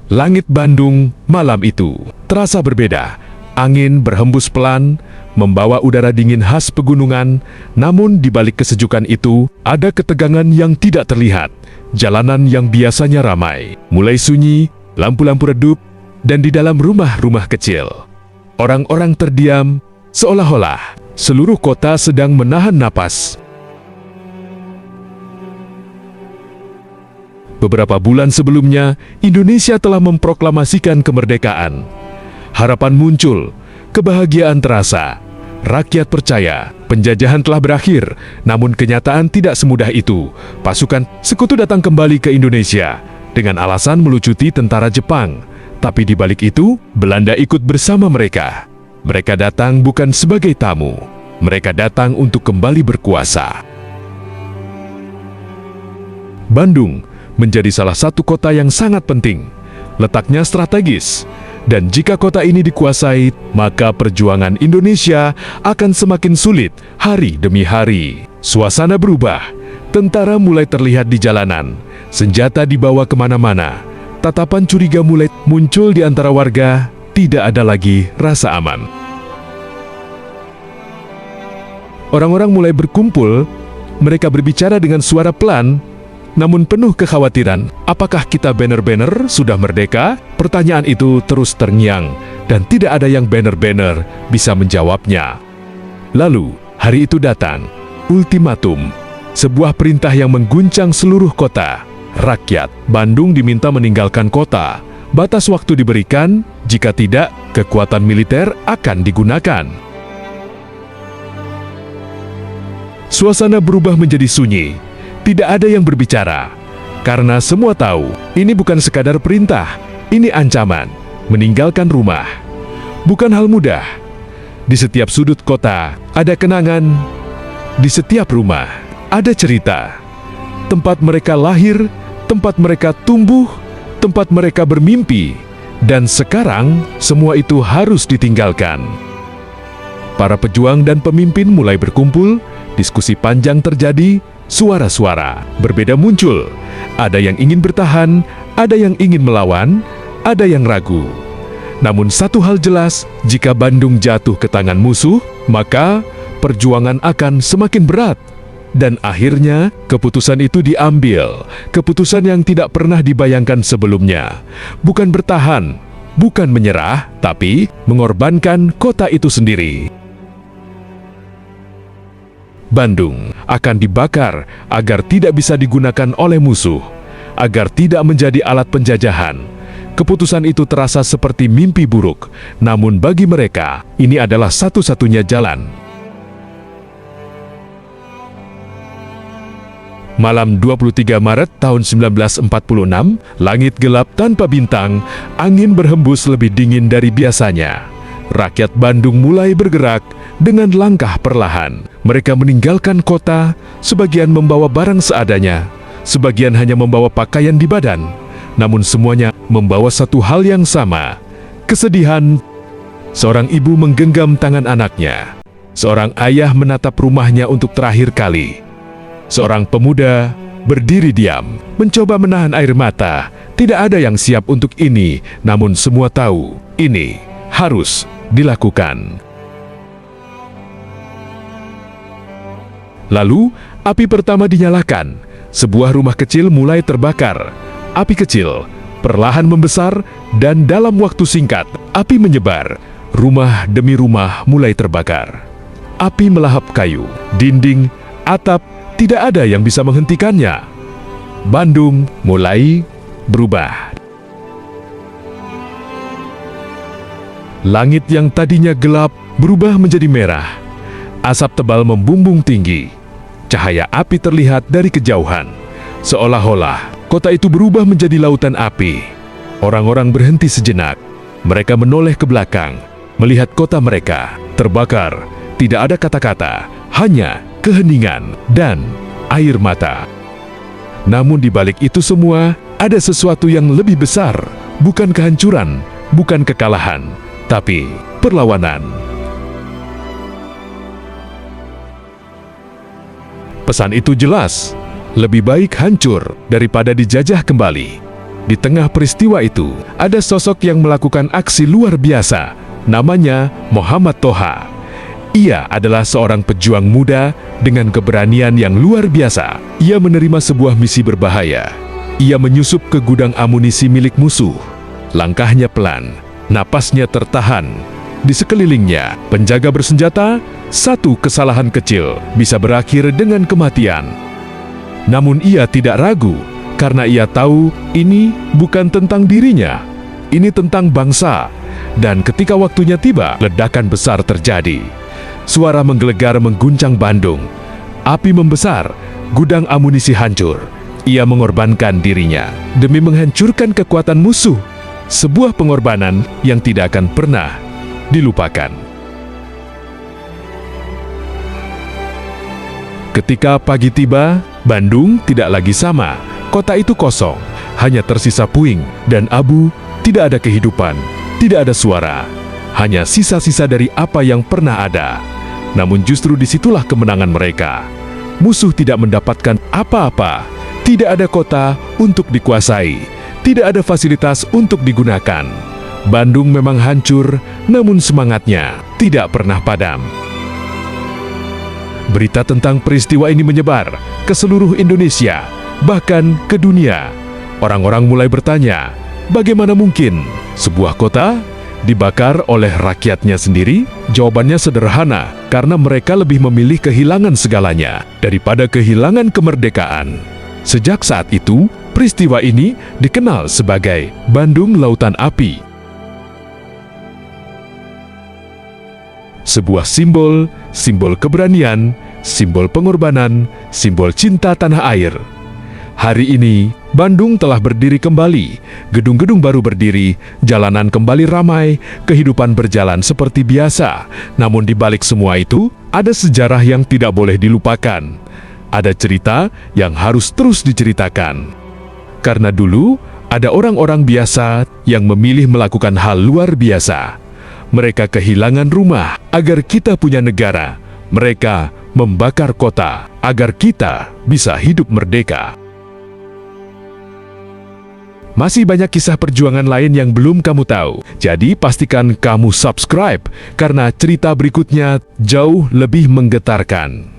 Langit Bandung malam itu terasa berbeda. Angin berhembus pelan, membawa udara dingin khas pegunungan, namun di balik kesejukan itu, ada ketegangan yang tidak terlihat. Jalanan yang biasanya ramai, mulai sunyi, lampu-lampu redup, dan di dalam rumah-rumah kecil. Orang-orang terdiam, seolah-olah seluruh kota sedang menahan napas. Beberapa bulan sebelumnya, Indonesia telah memproklamasikan kemerdekaan. Harapan muncul, kebahagiaan terasa. Rakyat percaya penjajahan telah berakhir, namun kenyataan tidak semudah itu. Pasukan sekutu datang kembali ke Indonesia dengan alasan melucuti tentara Jepang. Tapi di balik itu, Belanda ikut bersama mereka. Mereka datang bukan sebagai tamu. Mereka datang untuk kembali berkuasa. Bandung menjadi salah satu kota yang sangat penting. Letaknya strategis. Dan jika kota ini dikuasai, maka perjuangan Indonesia akan semakin sulit hari demi hari. Suasana berubah. Tentara mulai terlihat di jalanan. Senjata dibawa kemana-mana. Tatapan curiga mulai muncul di antara warga. Tidak ada lagi rasa aman. Orang-orang mulai berkumpul. Mereka berbicara dengan suara pelan, namun penuh kekhawatiran. Apakah kita benar-benar sudah merdeka? Pertanyaan itu terus terngiang, dan tidak ada yang benar-benar bisa menjawabnya. Lalu, hari itu datang. Ultimatum. Sebuah perintah yang mengguncang seluruh kota. Rakyat Bandung diminta meninggalkan kota. Batas waktu diberikan, jika tidak, kekuatan militer akan digunakan. Suasana berubah menjadi sunyi. Tidak ada yang berbicara, karena semua tahu ini bukan sekadar perintah, ini ancaman. Meninggalkan rumah bukan hal mudah. Di setiap sudut kota ada kenangan, di setiap rumah ada cerita. Tempat mereka lahir, tempat mereka tumbuh, tempat mereka bermimpi, dan sekarang semua itu harus ditinggalkan. Para pejuang dan pemimpin mulai berkumpul, diskusi panjang terjadi. Suara-suara berbeda muncul. Ada yang ingin bertahan, ada yang ingin melawan, ada yang ragu. Namun satu hal jelas, jika Bandung jatuh ke tangan musuh, maka perjuangan akan semakin berat. Dan akhirnya, keputusan itu diambil. Keputusan yang tidak pernah dibayangkan sebelumnya. Bukan bertahan, bukan menyerah, tapi mengorbankan kota itu sendiri. Bandung akan dibakar agar tidak bisa digunakan oleh musuh, agar tidak menjadi alat penjajahan. Keputusan itu terasa seperti mimpi buruk, namun bagi mereka, ini adalah satu-satunya jalan. Malam 23 Maret tahun 1946, langit gelap tanpa bintang, angin berhembus lebih dingin dari biasanya. Rakyat Bandung mulai bergerak dengan langkah perlahan. Mereka meninggalkan kota, sebagian membawa barang seadanya, sebagian hanya membawa pakaian di badan. Namun semuanya membawa satu hal yang sama, kesedihan. Seorang ibu menggenggam tangan anaknya. Seorang ayah menatap rumahnya untuk terakhir kali. Seorang pemuda berdiri diam, mencoba menahan air mata. Tidak ada yang siap untuk ini, namun semua tahu, ini harus dilakukan. Lalu, api pertama dinyalakan. Sebuah rumah kecil mulai terbakar. Api kecil perlahan membesar, dan dalam waktu singkat, api menyebar. Rumah demi rumah mulai terbakar. Api melahap kayu, dinding, atap, tidak ada yang bisa menghentikannya. Bandung mulai berubah. Langit yang tadinya gelap berubah menjadi merah. Asap tebal membumbung tinggi. Cahaya api terlihat dari kejauhan. Seolah-olah kota itu berubah menjadi lautan api. Orang-orang berhenti sejenak. Mereka menoleh ke belakang, melihat kota mereka terbakar. Tidak ada kata-kata, hanya keheningan dan air mata. Namun di balik itu semua, ada sesuatu yang lebih besar. Bukan kehancuran, bukan kekalahan, tapi perlawanan. Pesan itu jelas, lebih baik hancur daripada dijajah kembali. Di tengah peristiwa itu, ada sosok yang melakukan aksi luar biasa. Namanya Muhammad Toha. Ia adalah seorang pejuang muda dengan keberanian yang luar biasa. Ia menerima sebuah misi berbahaya. Ia menyusup ke gudang amunisi milik musuh. Langkahnya pelan, napasnya tertahan. Di sekelilingnya, penjaga bersenjata, satu kesalahan kecil bisa berakhir dengan kematian. Namun ia tidak ragu, karena ia tahu ini bukan tentang dirinya, ini tentang bangsa. Dan ketika waktunya tiba, ledakan besar terjadi. Suara menggelegar mengguncang Bandung. Api membesar, gudang amunisi hancur. Ia mengorbankan dirinya demi menghancurkan kekuatan musuh. Sebuah pengorbanan yang tidak akan pernah dilupakan. Ketika pagi tiba, Bandung tidak lagi sama. Kota itu kosong, hanya tersisa puing dan abu, tidak ada kehidupan, tidak ada suara, hanya sisa-sisa dari apa yang pernah ada. Namun justru disitulah kemenangan mereka. Musuh tidak mendapatkan apa-apa, tidak ada kota untuk dikuasai, tidak ada fasilitas untuk digunakan. Bandung memang hancur, namun semangatnya tidak pernah padam. Berita tentang peristiwa ini menyebar ke seluruh Indonesia, bahkan ke dunia. Orang-orang mulai bertanya, bagaimana mungkin sebuah kota dibakar oleh rakyatnya sendiri? Jawabannya sederhana, karena mereka lebih memilih kehilangan segalanya daripada kehilangan kemerdekaan. Sejak saat itu, peristiwa ini dikenal sebagai Bandung Lautan Api. Sebuah simbol keberanian, simbol pengorbanan, simbol cinta tanah air. Hari ini, Bandung telah berdiri kembali, gedung-gedung baru berdiri, jalanan kembali ramai, kehidupan berjalan seperti biasa. Namun di balik semua itu, ada sejarah yang tidak boleh dilupakan. Ada cerita yang harus terus diceritakan. Karena dulu, ada orang-orang biasa yang memilih melakukan hal luar biasa. Mereka kehilangan rumah agar kita punya negara. Mereka membakar kota agar kita bisa hidup merdeka. Masih banyak kisah perjuangan lain yang belum kamu tahu. Jadi pastikan kamu subscribe, karena cerita berikutnya jauh lebih menggetarkan.